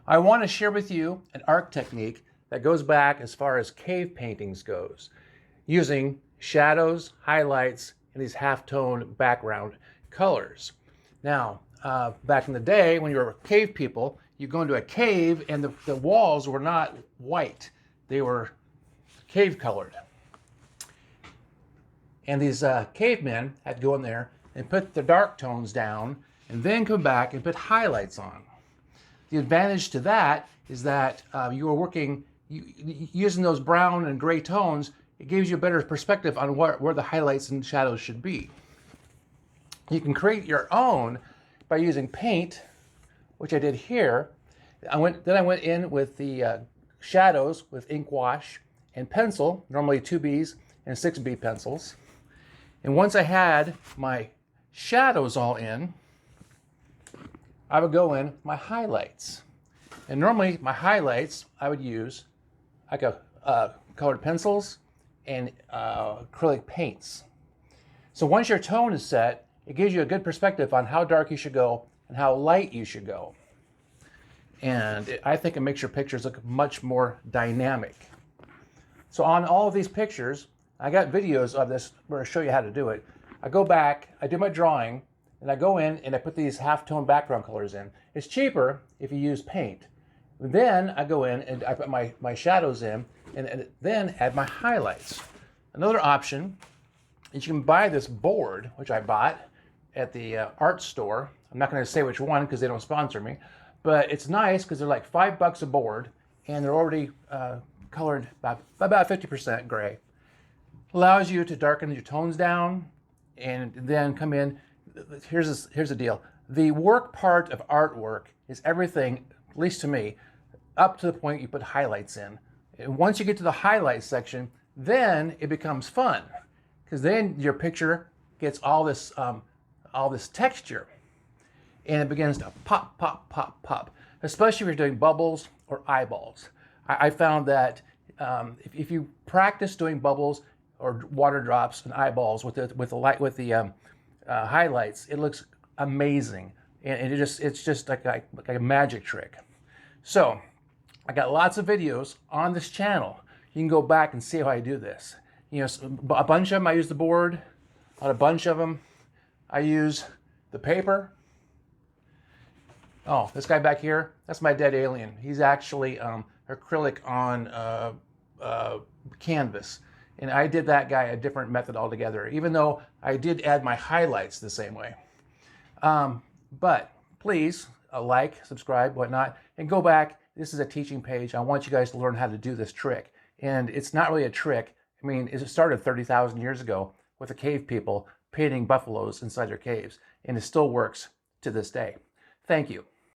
I want to share with you an art technique that goes back as far as cave paintings goes, using shadows, highlights, and these halftone background colors. Now, back in the day when you were cave people, you go into a cave and the walls were not white. They were cave colored. And these cavemen had to go in there and put the dark tones down and then come back and put highlights on. The advantage to that is that you are working using those brown and gray tones. It gives you a better perspective on where the highlights and shadows should be. You can create your own by using paint, which I did here. Then I went in with the shadows with ink wash and pencil, normally 2Bs and 6B pencils. And once I had my shadows all in, I would go in my highlights. And normally my highlights, I would use like colored pencils and acrylic paints. So once your tone is set, it gives you a good perspective on how dark you should go and how light you should go. And I think it makes your pictures look much more dynamic. So on all of these pictures, I got videos of this where I show you how to do it. I go back, I do my drawing, and I go in and I put these halftone background colors in. It's cheaper if you use paint. Then I go in and I put my shadows in and then add my highlights. Another option is you can buy this board, which I bought at the art store. I'm not going to say which one because they don't sponsor me, but it's nice because they're like $5 a board and they're already colored about 50% gray. Allows you to darken your tones down and then come in. Here's the deal. The work part of artwork is everything, at least to me, up to the point you put highlights in. And once you get to the highlights section, then it becomes fun because then your picture gets all this texture and it begins to pop, pop, pop, pop, especially if you're doing bubbles or eyeballs. I found that if you practice doing bubbles or water drops and eyeballs with the highlights, it looks amazing, and it's just like a magic trick. So I got lots of videos on this channel. You can go back and see how I do this. You know, a bunch of them I use the board. On a bunch of them I use the paper. Oh, this guy back here, that's my dead alien. He's actually acrylic on canvas. And I did that guy a different method altogether, even though I did add my highlights the same way. But please like, subscribe, whatnot, and go back. This is a teaching page. I want you guys to learn how to do this trick. And it's not really a trick. I mean, it started 30,000 years ago with the cave people painting buffaloes inside their caves, and it still works to this day. Thank you.